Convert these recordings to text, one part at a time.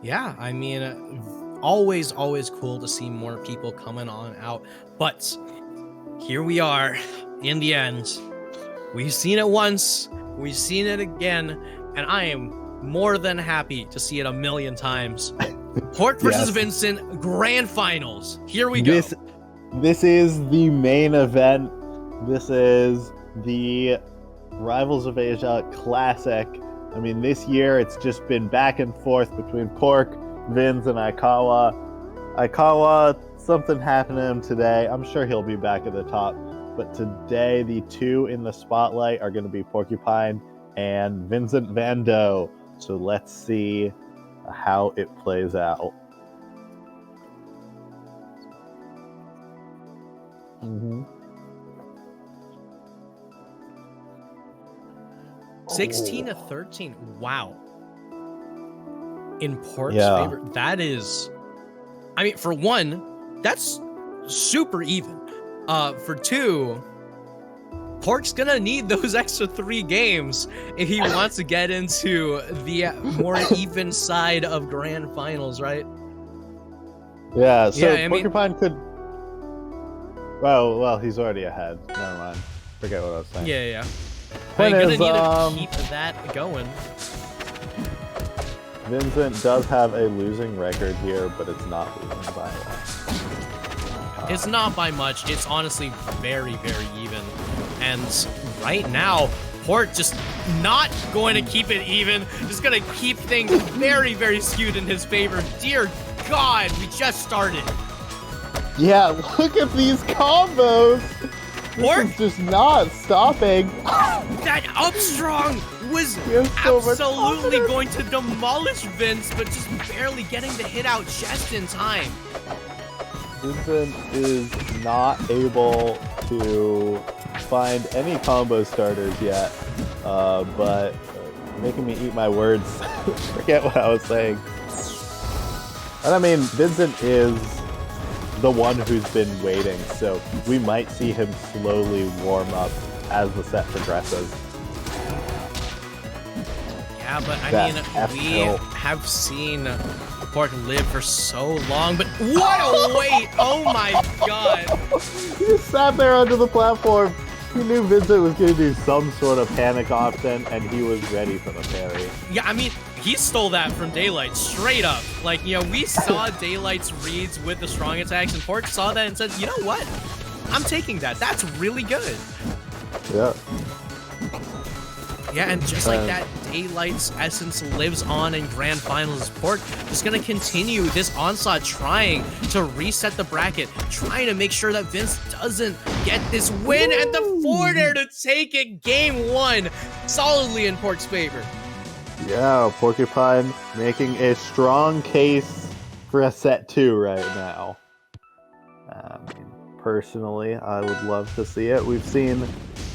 Yeah, I mean, always cool to see more people coming on out. But here we are in the end. We've seen it once, we've seen it again, and I am more than happy to see it a million times. Pork versus VinZent Grand Finals. Here we go. This is the main event. This is the Rivals of Asia Classic. I mean, this year it's just been back and forth between Pork, Vinz, and Aikawa. Aikawa, something happened to him today. I'm sure he'll be back at the top. But today, the two in the spotlight are going to be Porqpine and VinZent Van Dough. So let's see how it plays out. 16 to 13. Wow. In Pork's favor. That is, I mean, for one, that's super even. For two, Pork's gonna need those extra 3 games if he wants to get into the more even side of Grand Finals, right? Yeah, so Porqpine could... Well, he's already ahead. Never mind. Forget what I was saying. Yeah. I'm gonna need to keep that going. VinZent does have a losing record here, but it's not losing by a lot. It's not by much. It's honestly very even. And right now, Pork just not going to keep it even. Just going to keep things very skewed in his favor. Dear God, we just started. Yeah, look at these combos. Pork is just not stopping. That up strong was absolutely going to demolish Vince, but just barely getting the hit out just in time. VinZent is not able to find any combo starters yet, but making me eat my words. Forget what I was saying. And I mean, VinZent is the one who's been waiting, so we might see him slowly warm up as the set progresses. Yeah, but I mean, we have seen Pork live for so long, but what a wait! Oh my God! He just sat there under the platform. He knew VinZent was going to do some sort of panic option, and he was ready for the parry. Yeah, I mean, he stole that from Daylight, straight up. Like, you know, we saw Daylight's reads with the strong attacks, and Pork saw that and said, you know what? I'm taking that. That's really good. Yeah. Yeah, and just like that, Daylight's essence lives on in Grand Finals. Pork is going to continue this onslaught, trying to reset the bracket, trying to make sure that Vince doesn't get this win, and the forward air to take it game 1 solidly in Pork's favor. Yeah, Porqpine making a strong case for a set 2 right now. I mean, personally, I would love to see it. We've seen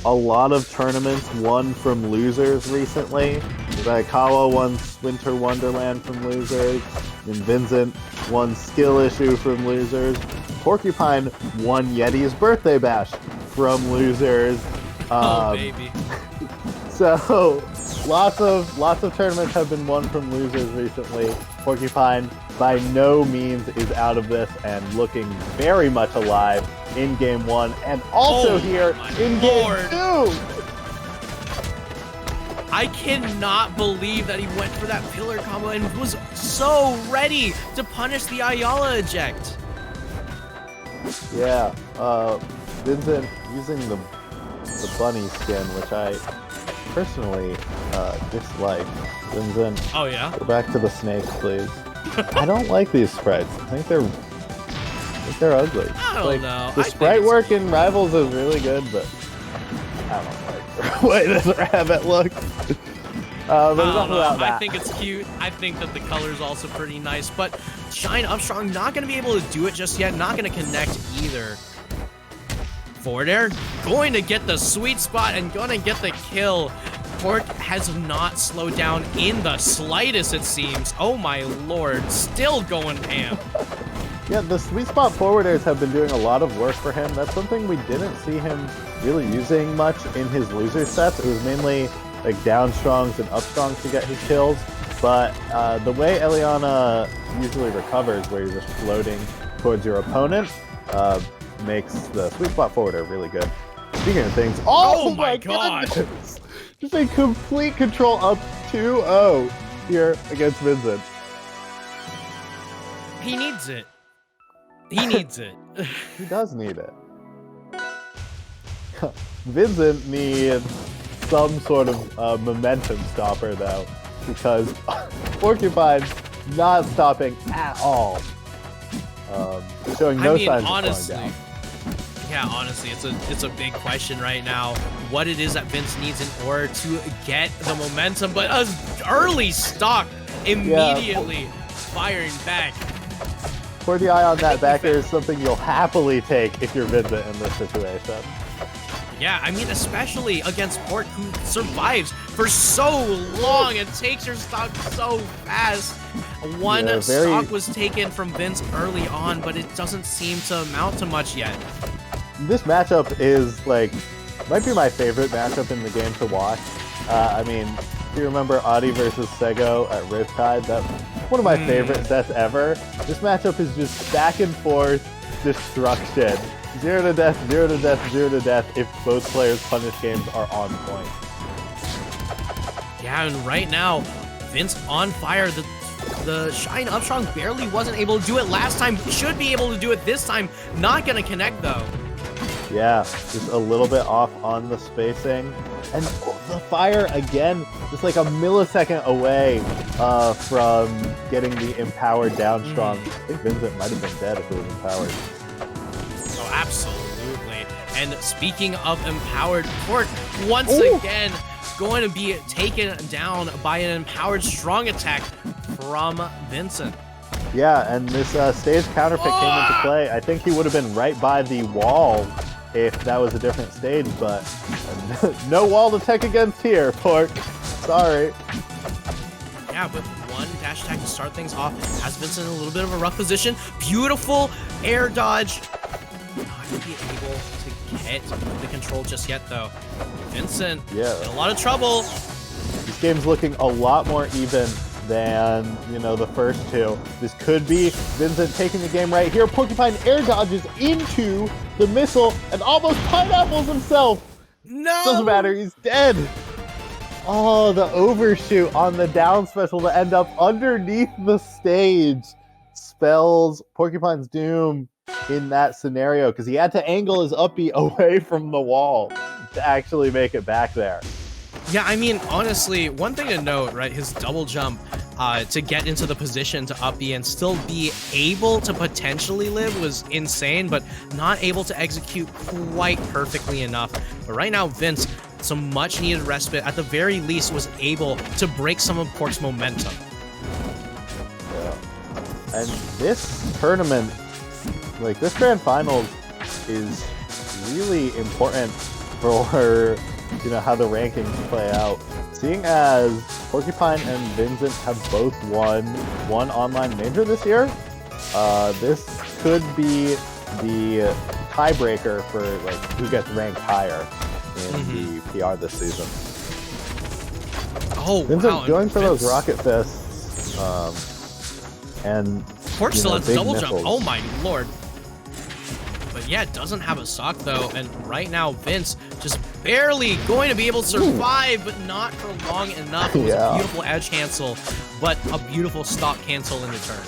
a lot of tournaments won from losers recently. Aikawa won Winter Wonderland from losers, and VinZent won Skill Issue from losers. Porqpine won Yeti's Birthday Bash from losers. Oh, baby. So lots of tournaments have been won from losers recently. Porqpine by no means is out of this and looking very much alive in game 1 and also here in game 2. I cannot believe that he went for that pillar combo and was so ready to punish the Ayala eject. Yeah, VinZent using the bunny skin, which I personally dislike. VinZent, oh yeah? Go back to the snakes, please. I don't like these sprites. I think they're ugly. I don't know. The sprite work in Rivals is really good, but I don't like the way this rabbit looks. But enough about that. I think it's cute. I think that the color is also pretty nice, but Shine Upstrong not going to be able to do it just yet. Not going to connect either. Forward air going to get the sweet spot and going to get the kill. Pork has not slowed down in the slightest, it seems. Oh my lord, still going ham. Yeah, the sweet spot forward airs have been doing a lot of work for him. That's something we didn't see him really using much in his loser sets. It was mainly like down strongs and up strongs to get his kills. But the way Eliana usually recovers, where you're just floating towards your opponent, makes the sweet spot forwarder really good. Speaking of things, oh my god! Goodness. Just a complete control up 2-0 here against VinZent. He needs it. He needs it. He does need it. VinZent needs some sort of momentum stopper, though, because Porqpine not stopping at all. Showing no signs of slowing down. Yeah, honestly, it's a big question right now. What it is that Vince needs in order to get the momentum, but an early stock immediately firing back. For the eye on that back air is something you'll happily take if you're VinZent in this situation. Yeah, I mean, especially against Pork, who survives for so long and takes your stock so fast. One stock was taken from Vince early on, but it doesn't seem to amount to much yet. This matchup is, like, might be my favorite matchup in the game to watch. I mean, if you remember Adi versus Sego at Riptide, that's one of my favorite sets ever. This matchup is just back and forth destruction. 0 to death, 0 to death, 0 to death if both players' punish games are on point. Yeah, and right now, Vince on fire. The Shine Upstrong barely wasn't able to do it last time. Should be able to do it this time. Not gonna connect though. Yeah, just a little bit off on the spacing. And the fire again, just like a millisecond away from getting the empowered down strong. I think VinZent might have been dead if it was empowered. Oh, absolutely. And speaking of empowered, Pork once again going to be taken down by an empowered strong attack from VinZent. Yeah, and this stage counterpick came into play. I think he would have been right by the wall if that was a different stage, but no wall to tech against here, Pork. Sorry. Yeah, with one dash attack to start things off, has VinZent in a little bit of a rough position. Beautiful air dodge. Not going to be able to get the control just yet, though. VinZent in a lot of trouble. This game's looking a lot more even than, you know, the first two. This could be VinZent taking the game right here. Porqpine air dodges into the missile and almost pineapples himself. No! Doesn't matter, he's dead. Oh, the overshoot on the down special to end up underneath the stage spells Porqpine's doom in that scenario, because he had to angle his up B away from the wall to actually make it back there. Yeah, I mean, honestly, one thing to note, right, his double jump to get into the position to up B and still be able to potentially live was insane, but not able to execute quite perfectly enough. But right now, Vince, some much needed respite, at the very least, was able to break some of Pork's momentum. Yeah. And this tournament, like this grand finals, is really important for, you know, how the rankings play out. Seeing as Porqpine and VinZent have both won one online major this year, this could be the tiebreaker for like who gets ranked higher in the PR this season. Oh, VinZent going for those rocket fists, and Pork still has double missiles. jump. Oh my lord. But yeah, doesn't have a sock though, and right now Vince just barely going to be able to survive, but not for long enough. It was a beautiful edge cancel, but a beautiful stock cancel in return.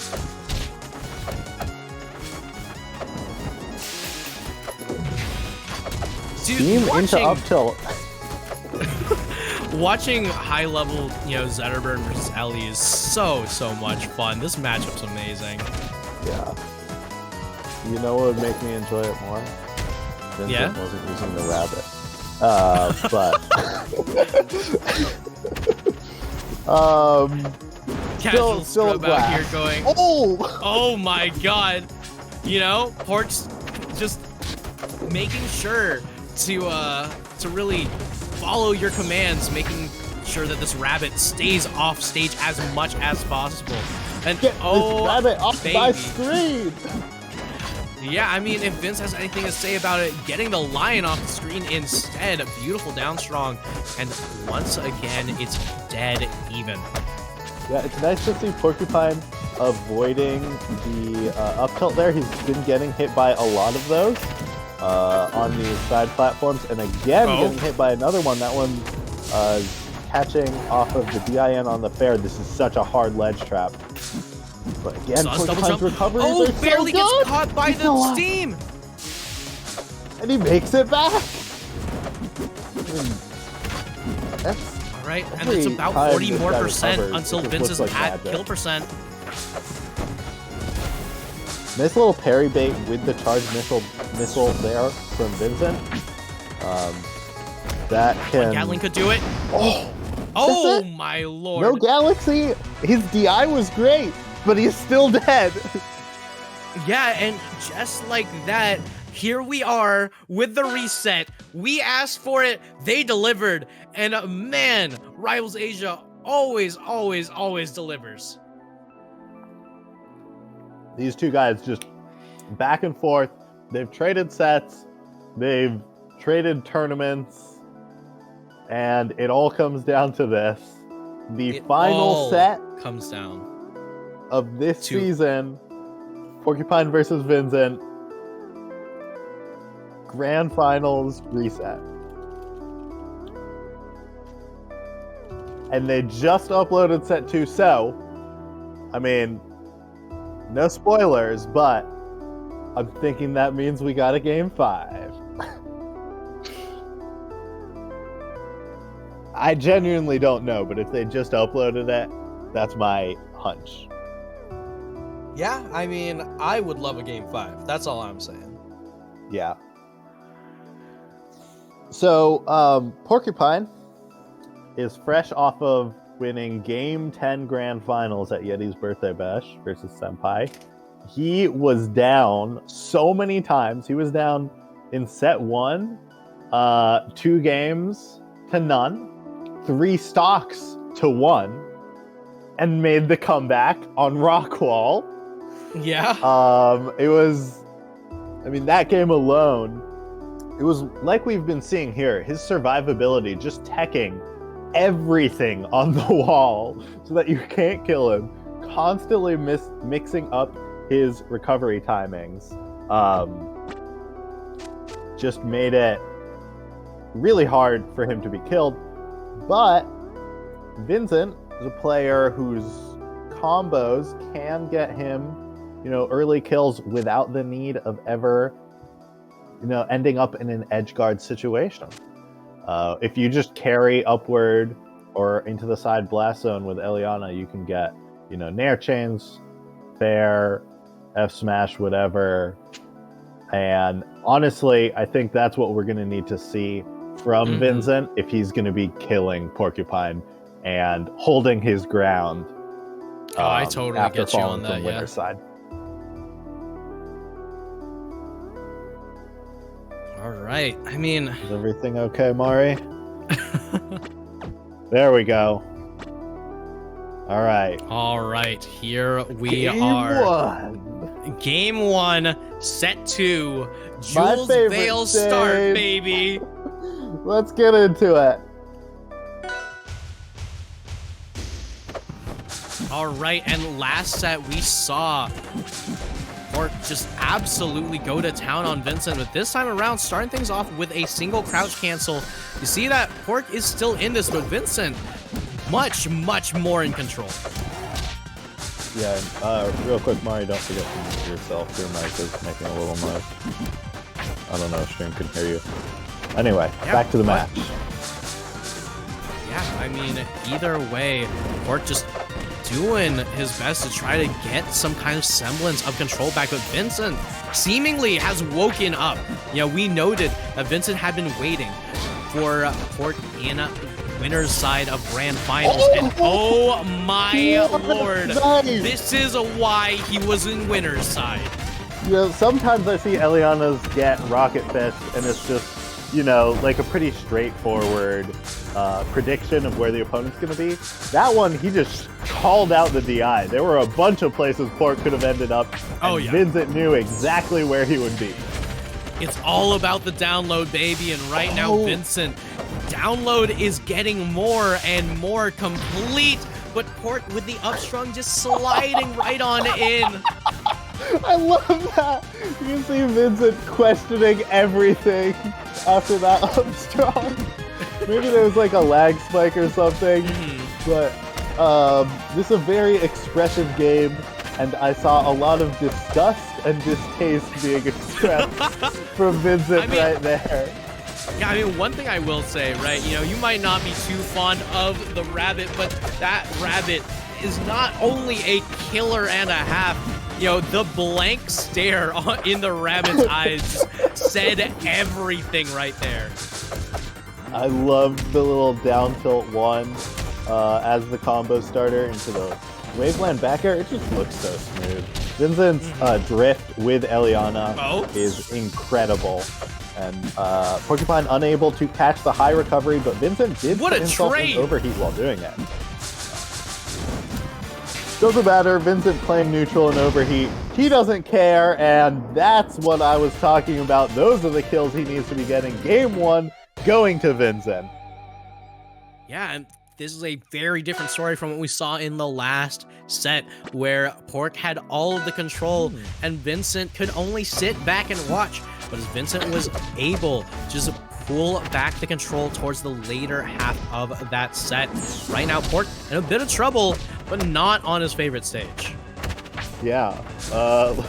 Dude, into up tilt. Watching high level, you know, Zetterburn versus Ellie is so much fun. This matchup's amazing. Yeah. You know what would make me enjoy it more? VinZent wasn't using the rabbit. Casual still scrub out here going, oh my god. You know, Pork's just making sure to really follow your commands, making sure that this rabbit stays off stage as much as possible. And get this rabbit off my screen! Yeah, I mean, if Vince has anything to say about it, getting the lion off the screen instead. A beautiful down strong, and once again, it's dead even. Yeah, it's nice to see Porqpine avoiding the up tilt there. He's been getting hit by a lot of those on these side platforms, and again getting hit by another one. That one catching off of the DIN on the fair. This is such a hard ledge trap. But again, Porqpine's recovery is barely so gets good. caught by the steam. And he makes it back. That's all right, and it's about 40 more percent until Vince is at kill percent. Nice little parry bait with the charged missile there from VinZent. That can... Gatling could do it. Oh my lord. No Galaxy. His DI was great, but he's still dead. Yeah, and just like that, here we are with the reset. We asked for it, they delivered, and man, Rivals Asia always delivers. These two guys just back and forth. They've traded sets, they've traded tournaments, and it all comes down to this. The final set comes down of this season, Porqpine versus VinZent. Grand Finals reset. And they just uploaded set 2, so, I mean, no spoilers, but I'm thinking that means we got a game 5. I genuinely don't know, but if they just uploaded it, that's my hunch. Yeah, I mean, I would love a game 5. That's all I'm saying. Yeah. So, Porqpine is fresh off of winning Game 10 Grand Finals at Yeti's Birthday Bash versus Senpai. He was down so many times. He was down in set 1, 2 games to none, 3 stocks to 1, and made the comeback on Rockwall. Yeah. It was, I mean, that game alone, it was like we've been seeing here, his survivability, just teching everything on the wall so that you can't kill him, constantly mixing up his recovery timings, just made it really hard for him to be killed. But VinZent is a player whose combos can get him, early kills without the need of ever, ending up in an edge guard situation. If you just carry upward or into the side blast zone with Eliana, you can get, Nair chains, fair, F smash, whatever. And honestly, I think that's what we're going to need to see from VinZent if he's going to be killing Porqpine and holding his ground. I totally get you on that, winner's side. All right. I mean, is everything okay, Mari? There we go. All right. All right. Here we are. Game 1, set 2. Jules Vale start, baby. Let's get into it. All right, and last set we saw Porq just absolutely go to town on VinZent, but this time around starting things off with a single crouch cancel. You see that Porq is still in this, but VinZent much more in control. Yeah, real quick, Mari, don't forget to mute yourself. Your mic is making a little noise. I don't know if stream can hear you. Anyway, back to the match. Yeah, I mean, either way, Porq just doing his best to try to get some kind of semblance of control back, but VinZent seemingly has woken up. We noted that VinZent had been waiting for Porq in winner's side of Grand Finals, and oh my lord, this is why he was in winner's side. Sometimes I see Eliana's get Rocket Fist, and it's just, like a pretty straightforward prediction of where the opponent's going to be. That one, he just called out the DI. There were a bunch of places Porq could have ended up, and VinZent knew exactly where he would be. It's all about the download, baby, and right now, VinZent, download is getting more and more complete but Pork with the upstrung just sliding right on in. I love that. You can see VinZent questioning everything after that upstrong. Maybe there was like a lag spike or something, but this is a very expressive game, and I saw a lot of disgust and distaste being expressed from VinZent right there. Yeah, I mean, one thing I will say, right, you know, you might not be too fond of the rabbit, but that rabbit is not only a killer and a half. You know, the blank stare in the rabbit's eyes said everything right there. I love the little down tilt one as the combo starter into the Waveland back air. It just looks so smooth. VinZent's drift with Eliana is incredible. And Porqpine unable to catch the high recovery, but VinZent did put himself in overheat while doing it. Doesn't matter, VinZent playing neutral and overheat. He doesn't care, and that's what I was talking about. Those are the kills he needs to be getting. Game 1 going to VinZent. Yeah, and this is a very different story from what we saw in the last set, where Pork had all of the control and VinZent could only sit back and watch. But as VinZent was able to just pull back the control towards the later half of that set. Right now, Pork in a bit of trouble, but not on his favorite stage. Yeah,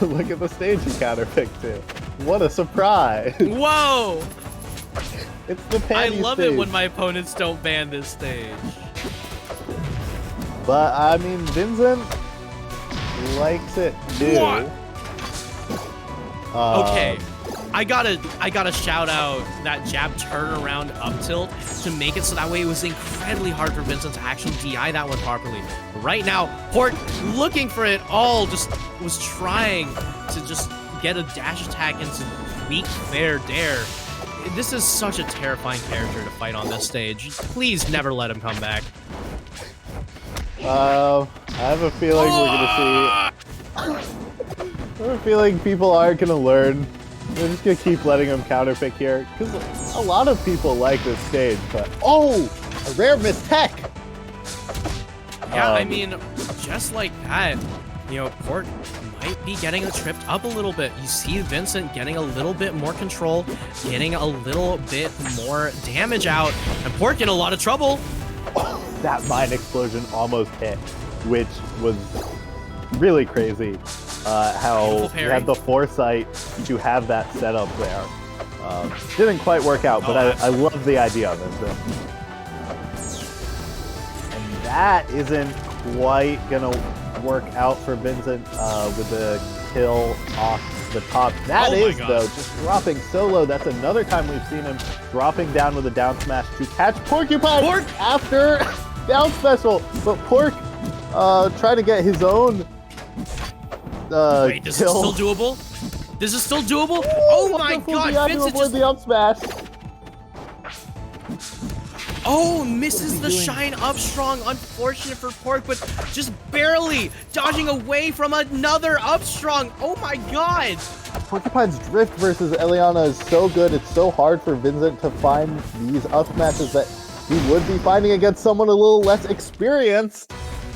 look at the stage he counterpicked to. What a surprise! Whoa! It's the panty I love stage. it when my opponents don't ban this stage. But I mean, VinZent likes it too. What? Okay. I gotta shout out that jab turnaround up tilt to make it so that way it was incredibly hard for VinZent to actually DI that one properly. Right now, Pork looking for it all, just was trying to just get a dash attack into weak fair dare. This is such a terrifying character to fight on this stage. Please never let him come back. I have a feeling we're gonna see. I have a feeling people aren't gonna learn. We're just gonna keep letting him counterpick here, because a lot of people like this stage, but a rare miss tech! Yeah, I mean, just like that, you know, Pork might be getting tripped up a little bit. You see VinZent getting a little bit more control, getting a little bit more damage out, and Pork in a lot of trouble. That mine explosion almost hit, which was really crazy. How he had the foresight to have that set up there. Didn't quite work out, but I love the idea of it. And that isn't quite gonna work out for VinZent with the kill off the top. That is, though, just dropping so low. That's another time we've seen him dropping down with a down smash to catch Porqpine after down special. But Pork trying to get his own wait, this is still doable? This is still doable? Oh my god, VinZent just... the up smash. Oh, misses the shine up strong. Unfortunate for Pork, but just barely dodging away from another up strong. Oh my god. Porqpine's drift versus Eliana is so good. It's so hard for VinZent to find these up smashes that he would be finding against someone a little less experienced.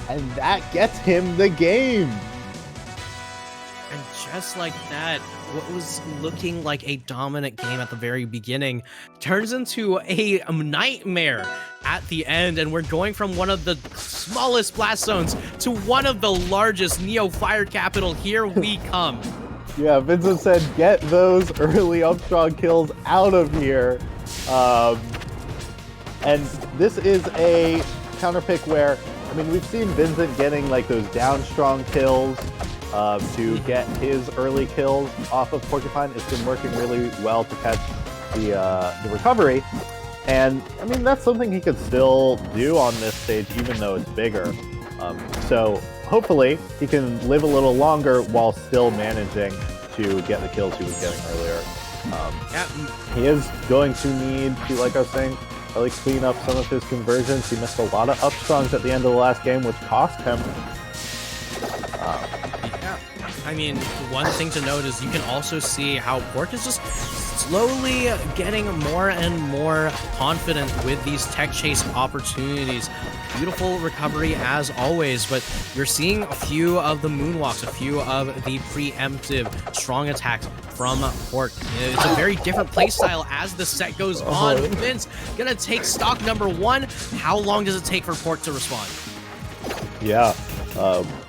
And that gets him the game. And just like that, what was looking like a dominant game at the very beginning turns into a nightmare at the end, and we're going from one of the smallest blast zones to one of the largest Neo Fire Capital. Here we come. Yeah, VinZent said, get those early up strong kills out of here. And this is a counterpick where, I mean, we've seen VinZent getting like those down strong kills to get his early kills off of Porqpine. It's been working really well to catch the recovery. And, I mean, that's something he could still do on this stage, even though it's bigger. So, hopefully, he can live a little longer while still managing to get the kills he was getting earlier. He is going to need to, like I was saying, really clean up some of his conversions. He missed a lot of up strongs at the end of the last game, which cost him. I mean, one thing to note is you can also see how Pork is just slowly getting more and more confident with these tech chase opportunities. Beautiful recovery as always, but you're seeing a few of the moonwalks, a few of the preemptive strong attacks from Pork. It's a very different playstyle as the set goes on. Vince gonna take stock number 1. How long does it take for Pork to respond? Yeah,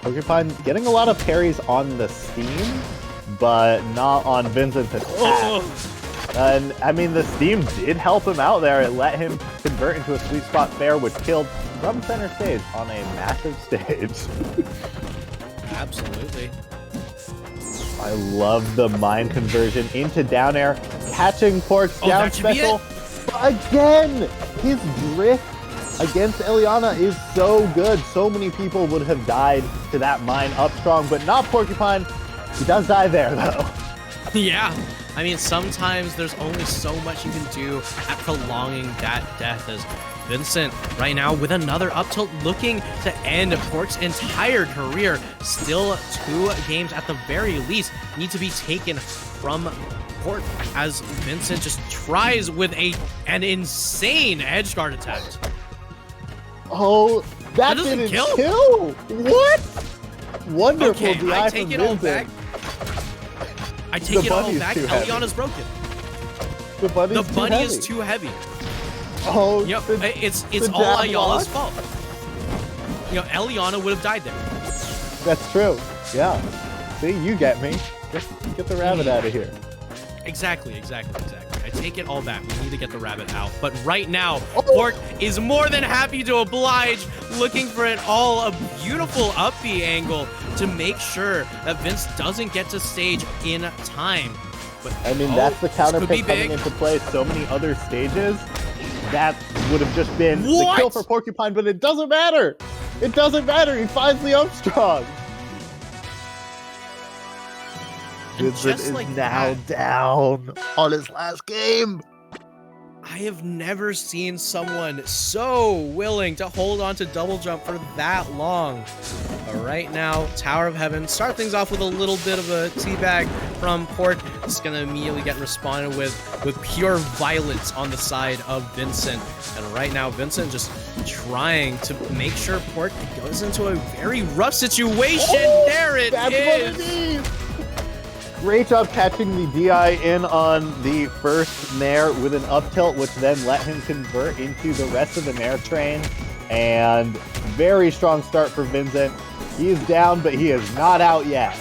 Porqpine getting a lot of parries on the steam, but not on VinZent's attack. And I mean, the steam did help him out there. It let him convert into a sweet spot fair, which killed from center stage on a massive stage. Absolutely. I love the mine conversion into down air, catching Pork's down special. But again, his drift against Eliana is so good. So many people would have died to that mine up strong, but not Porqpine. He does die there, though. Yeah. I mean, sometimes there's only so much you can do at prolonging that death, as VinZent right now with another up tilt looking to end Pork's entire career. Still 2 games at the very least need to be taken from Pork as VinZent just tries with an insane edge guard attack. Oh, that didn't kill? What? Wonderful okay, DI I take it from all back. I take it all back. Eliana's broken. The bunny is too heavy. Oh, yep. It's all Ayala's fault. You know, Eliana would have died there. That's true. Yeah. See, you get me. Get the rabbit out of here. Exactly. I take it all back. We need to get the rabbit out. But right now, Pork is more than happy to oblige, looking for it all a beautiful up B angle to make sure that Vince doesn't get to stage in time. But I mean, that's the counter pick coming into play. So many other stages, that would have just been the kill for Porqpine, but it doesn't matter. It doesn't matter. He finds the up strong. VinZent is like now down on his last game. I have never seen someone so willing to hold on to double jump for that long. But right now, Tower of Heaven, start things off with a little bit of a teabag from Pork. It's going to immediately get responded with pure violence on the side of VinZent. And right now, VinZent just trying to make sure Pork goes into a very rough situation. There it is. Great job catching the DI in on the first Nair with an up tilt, which then let him convert into the rest of the Nair train. And very strong start for VinZent. He is down, but he is not out yet.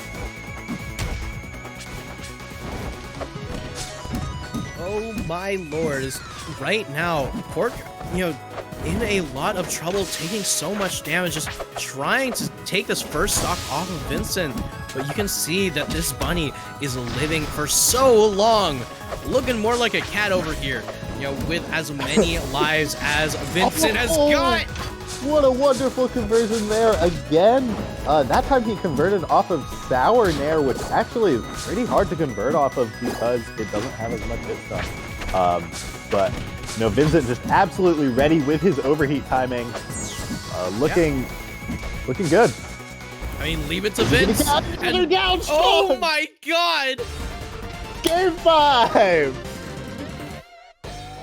Oh my lord, is right now Pork, you know, in a lot of trouble, taking so much damage, just trying to take this first stock off of VinZent. But you can see that this bunny is living for so long, looking more like a cat over here, you know, with as many lives as VinZent has got. What a wonderful conversion there again. That time he converted off of Sour Nair, which actually is pretty hard to convert off of because it doesn't have as much hit stuff. But you know, VinZent just absolutely ready with his overheat timing, looking good. I mean, leave it to Vince. And down strong. Oh my god! Game 5!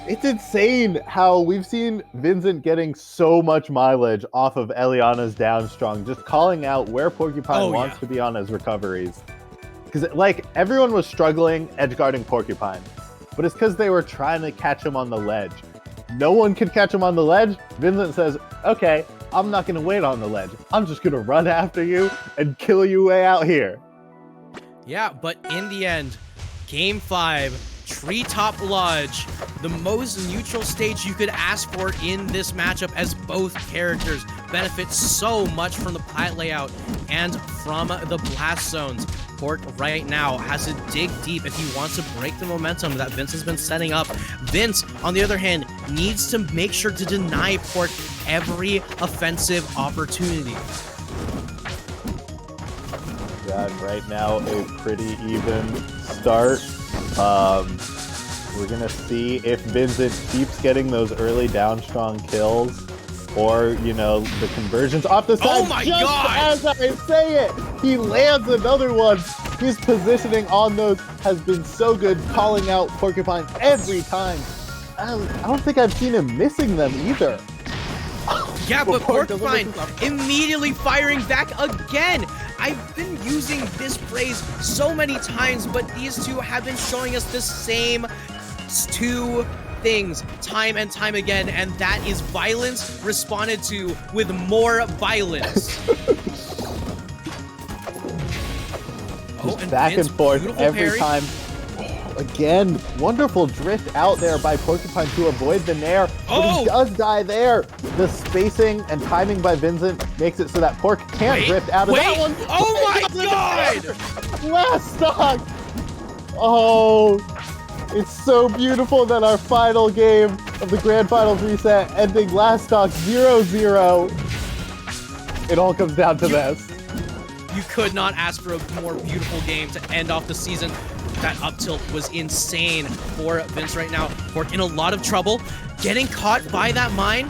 It's insane how we've seen VinZent getting so much mileage off of Eliana's down strong, just calling out where Porqpine wants to be on his recoveries. Because, like, everyone was struggling edgeguarding Porqpine, but it's because they were trying to catch him on the ledge. No one could catch him on the ledge. VinZent says, okay, I'm not going to wait on the ledge. I'm just going to run after you and kill you way out here. Yeah, but in the end, Game 5, Treetop Lodge, the most neutral stage you could ask for in this matchup, as both characters benefit so much from the plat layout and from the blast zones. Pork right now has to dig deep if he wants to break the momentum that Vince has been setting up. Vince, on the other hand, needs to make sure to deny Pork every offensive opportunity. God, right now a pretty even start. We're gonna see if VinZent keeps getting those early down strong kills. or, you know, the conversions off the side. Oh my God! As I say it, he lands another one. His positioning on those has been so good, calling out Porqpine every time. I don't think I've seen him missing them either. Yeah, but Porqpine immediately firing back again. I've been using this phrase so many times, but these two have been showing us the same two things time and time again, and that is violence responded to with more violence. Just back and forth every time. Again, wonderful drift out there by Porqpine to avoid the nair, but he does die there. The spacing and timing by VinZent makes it so that Pork can't drift out of that one. Oh my God! Last stock! Oh, it's so beautiful that our final game of the Grand Finals reset ending last stock 0-0. It all comes down to this. You could not ask for a more beautiful game to end off the season. That up tilt was insane for Vince right now. Pork in a lot of trouble. Getting caught by that mine.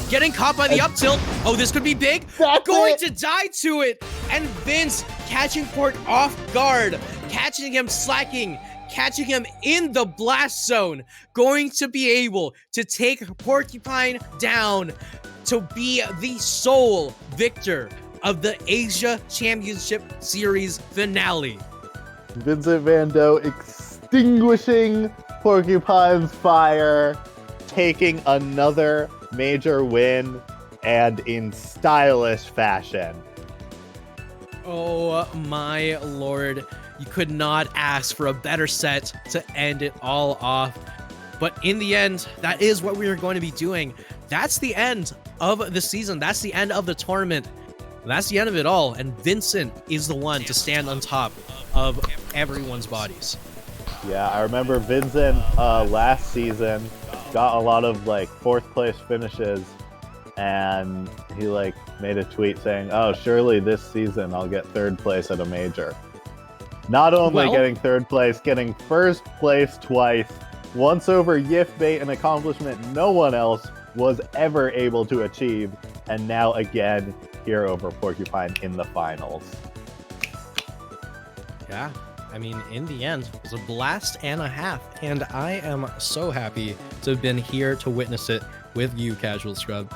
Getting caught by the up tilt. Oh, this could be big. Going to die to it. And Vince catching Pork off guard. Catching him slacking. Catching him in the blast zone. Going to be able to take Porqpine down to be the sole victor of the Asia Championship Series finale. VinZent Vando extinguishing Porqpine's fire, taking another major win, and in stylish fashion. Oh my lord, you could not ask for a better set to end it all off. But in the end, that is what we are going to be doing. That's the end of the season. That's the end of the tournament. That's the end of it all, and VinZent is the one to stand on top of everyone's bodies. Yeah, I remember VinZent last season got a lot of like 4th place finishes, and he like made a tweet saying, "Oh, surely this season I'll get 3rd place at a major." Not only getting 3rd place, getting 1st place twice, once over Yifbait, an accomplishment no one else was ever able to achieve, and now again here over Porqpine in the finals. Yeah, I mean, in the end, it was a blast and a half, and I am so happy to have been here to witness it with you, Casual Scrub.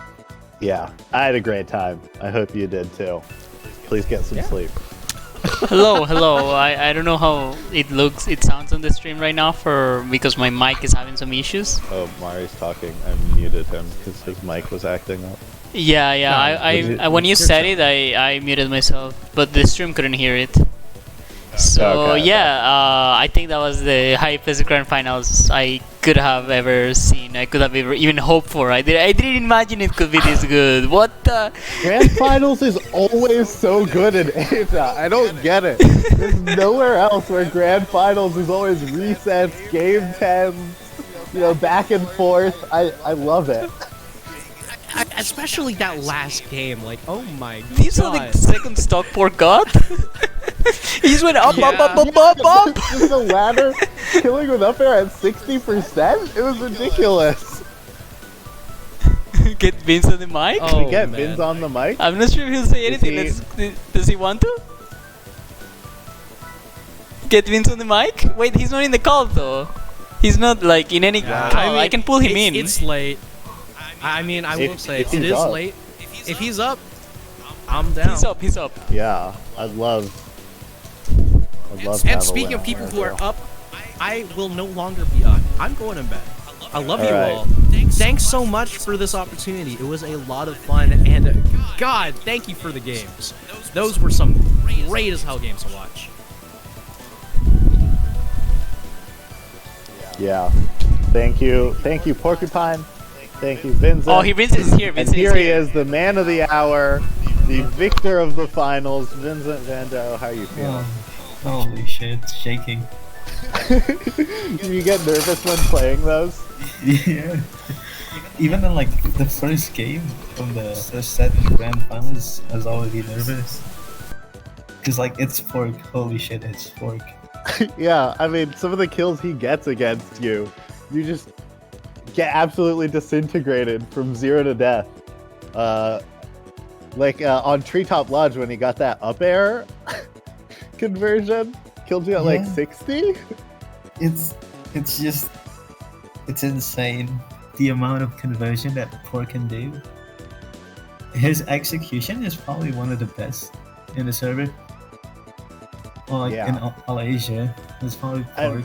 Yeah, I had a great time. I hope you did too. Please get some sleep. Hello. I don't know how it sounds on the stream right now because my mic is having some issues. Oh, Mari's talking. I muted him because his mic was acting up. Yeah. No, when you said it, I muted myself, but the stream couldn't hear it. So I think that was the highest grand finals I could have ever seen. I could have even hoped for. I didn't imagine it could be this good. What the? Grand finals is always so good in Asia. I don't get it. There's nowhere else where grand finals is always resets, game 10s, back and forth. I love it. Especially that last game, like, oh my god. These are the second stock Pork got. He just went up. Just the ladder, killing with up air at 60%? It was ridiculous. Get Vince on the mic? Can we get Vince on the mic? I'm not sure if he'll say anything. Does he want to? Get Vince on the mic? Wait, he's not in the call though. He's not like in any call. I can pull him in. It's late. I mean, I will say, it is late. If he's up, I'm down. He's up. Yeah, I'd love and speaking of people who are up, I will no longer be up. I'm going to bed. I love you all. Thanks so much for this opportunity. It was a lot of fun, and God, thank you for the games. Those were some great as hell games to watch. Yeah. Thank you, Porqpine. Thank you, VinZent. Oh, Vince is here. And here he is, the man of the hour, the victor of the finals, VinZent Vando. How are you feeling? Holy shit, shaking. Do you get nervous when playing those? Yeah. Even in like the first game from the first set in the grand finals, I was already nervous. Cause like it's Pork. Holy shit, it's Pork. Yeah, I mean, some of the kills he gets against you, you just get absolutely disintegrated from 0 to death. Like on Treetop Lodge when he got that up air conversion, killed you at like 60. It's just it's insane the amount of conversion that Pork can do. His execution is probably one of the best in the server. Or like in all Asia, it's probably Pork.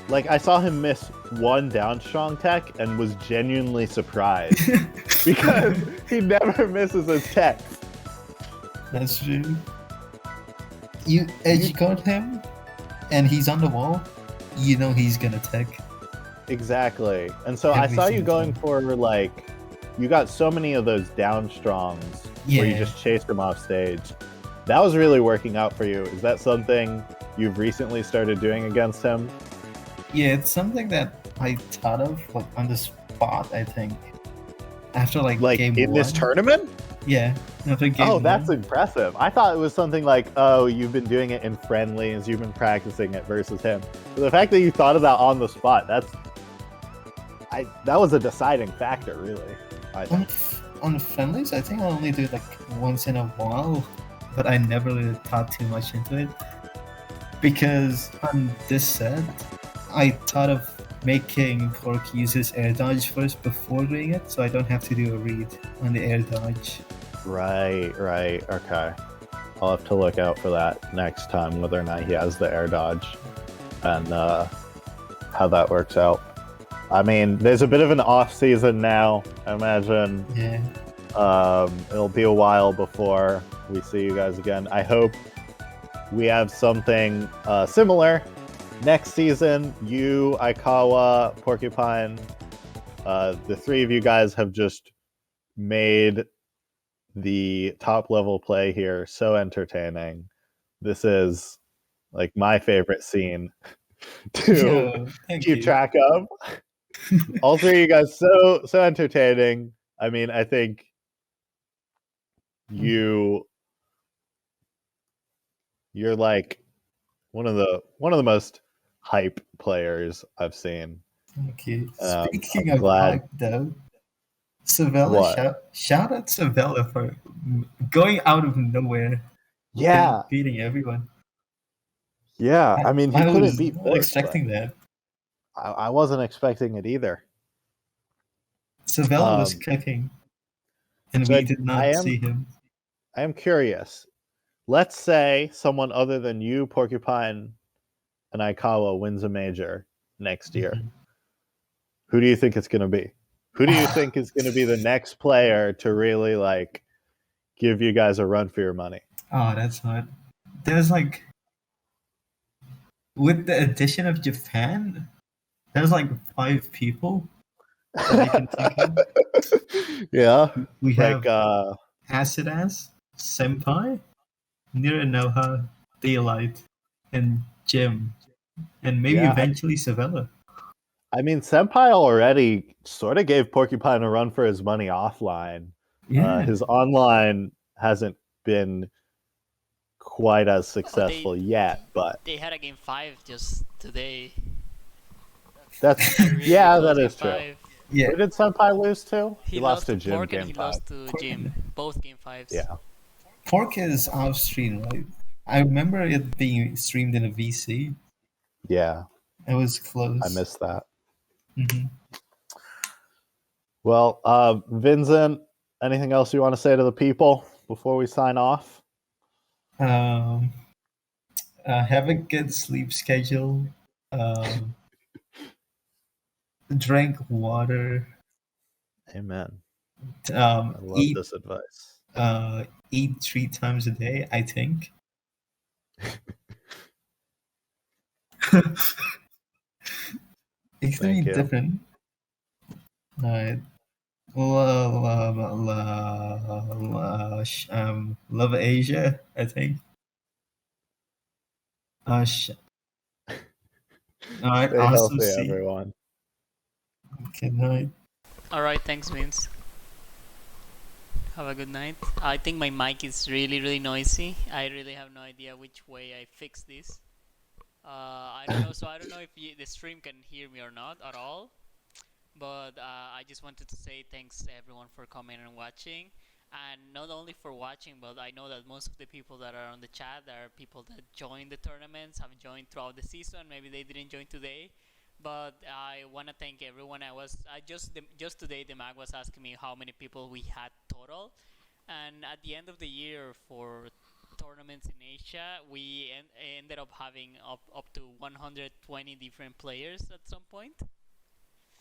Like I saw him miss one down strong tech and was genuinely surprised because he never misses his tech. That's true. You edge guard him, and he's on the wall. You know he's gonna tech. Exactly. And so I saw you going for like, you got so many of those down strongs where you just chased him off stage. That was really working out for you. Is that something you've recently started doing against him? Yeah, it's something that I thought of like on the spot. I think after like game in 1. This tournament. Yeah, after game 1. That's impressive. I thought it was something like, oh, you've been doing it in friendlies, you've been practicing it versus him. But the fact that you thought of that on the spot, that was a deciding factor, really. I think. On friendlies, I think I only do it like once in a while, but I never really thought too much into it because on this set, I thought of making Pork use his air dodge first before doing it, so I don't have to do a read on the air dodge. Right, okay. I'll have to look out for that next time, whether or not he has the air dodge and how that works out. I mean, there's a bit of an off season now, I imagine. Yeah. It'll be a while before we see you guys again. I hope we have something similar next season. You, Aikawa, Porcupine, the three of you guys have just made the top level play here so entertaining. This is like my favorite scene to keep track of. All three of you guys so entertaining. I mean, I think you're like one of the most hype players I've seen. Thank you. Speaking of hype, though, Savella, shout out Savella for going out of nowhere. Yeah, beating everyone. Yeah, I mean, he couldn't beat Pork. I was expecting that. I wasn't expecting it either. Savella was cooking, and we did not see him. I am curious. Let's say someone other than you, Porcupine, and Aikawa wins a major next year. Mm-hmm. Who do you think it's going to be? Who do you think is going to be the next player to really like give you guys a run for your money? Oh, that's hard. There's like, with the addition of Japan, there's like 5 people that I can think of. Yeah. We have Acid Ass, Senpai, Niranoha, Daylight, and Jim. And maybe eventually Savella. I mean, Senpai already sort of gave Porcupine a run for his money offline. Yeah. His online hasn't been quite as successful yet, but they had a game 5 just today. That's that is true. 5. Yeah. Who did Senpai lose to? He lost to Jim. Pork and he lost to Jim. Both game 5s. Yeah. Pork is off stream, right? I remember it being streamed in a VC. Yeah. It was close. I missed that. Mm-hmm. Well, VinZent, anything else you want to say to the people before we sign off? Have a good sleep schedule. Drink water. Amen. I love this advice. Eat 3 times a day, I think. It's gonna be different. Alright. Love Asia, I think. Alright, Stay awesome. Healthy, everyone. Good night. Alright, thanks, Vince. Have a good night. I think my mic is really noisy. I really have no idea which way I fix this. I don't know. So I don't know if the stream can hear me or not at all. But I just wanted to say thanks to everyone for coming and watching. And not only for watching, but I know that most of the people that are on the chat are people that joined the tournaments, have joined throughout the season. Maybe they didn't join today, but I want to thank everyone. I just today the mag was asking me how many people we had total, and at the end of the year for tournaments in Asia, we ended up having up to 120 different players at some point.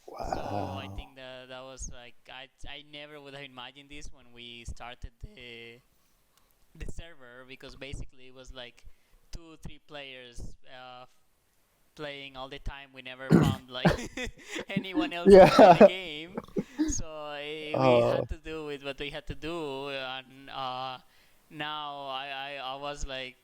Wow. So I think that was like I never would have imagined this when we started the server, because basically it was like 2-3 players playing all the time. We never found like anyone else to play the game, so we had to do with what we had to do. And now I was like,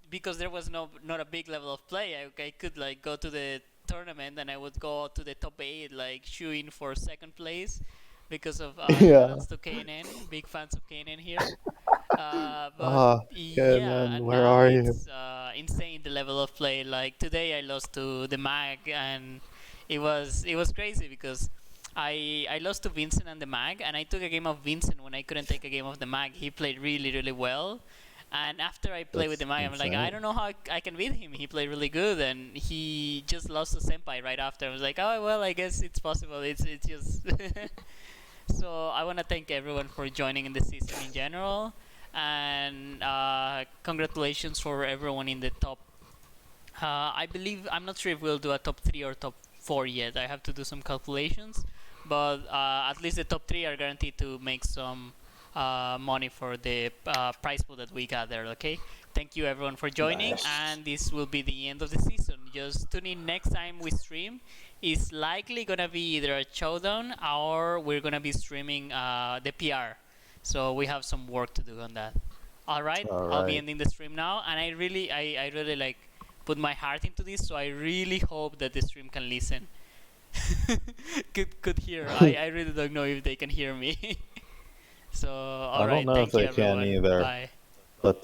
because there was not a big level of play, I could like go to the tournament and I would go to the top 8, like shooing for second place because of thanks to KNN, big fans of KNN here. But yeah, and where now are you? it's insane the level of play. Like today I lost to the mag, and it was crazy because I lost to VinZent and the mag, and I took a game of VinZent when I couldn't take a game of the mag. He played really well. And after I played with the mag, I'm like, I don't know how I can beat him. He played really good, and he just lost to Senpai right after. I was like, oh well, I guess it's possible. It's just so I want to thank everyone for joining in the season in general, and congratulations for everyone in the top. I believe, I'm not sure if we'll do a top 3 or top 4 yet. I have to do some calculations, but at least the top 3 are guaranteed to make some money for the prize pool that we gather. Okay, thank you everyone for joining, and this will be the end of the season. Just tune in next time we stream. It's likely gonna be either a showdown or we're gonna be streaming the PR. So we have some work to do on that. All right, I'll be ending the stream now, and I really like put my heart into this, so I really hope that the stream can listen. could hear. I really don't know if they can hear me. So all right, thank you everyone. Can either. Bye. But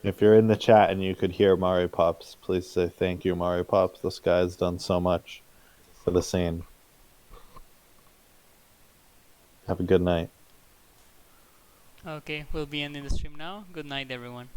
if you're in the chat and you could hear Mario Pops, please say thank you, Mario Pops. This guy has done so much for the scene. Have a good night. Okay, we'll be ending the stream now. Good night, everyone.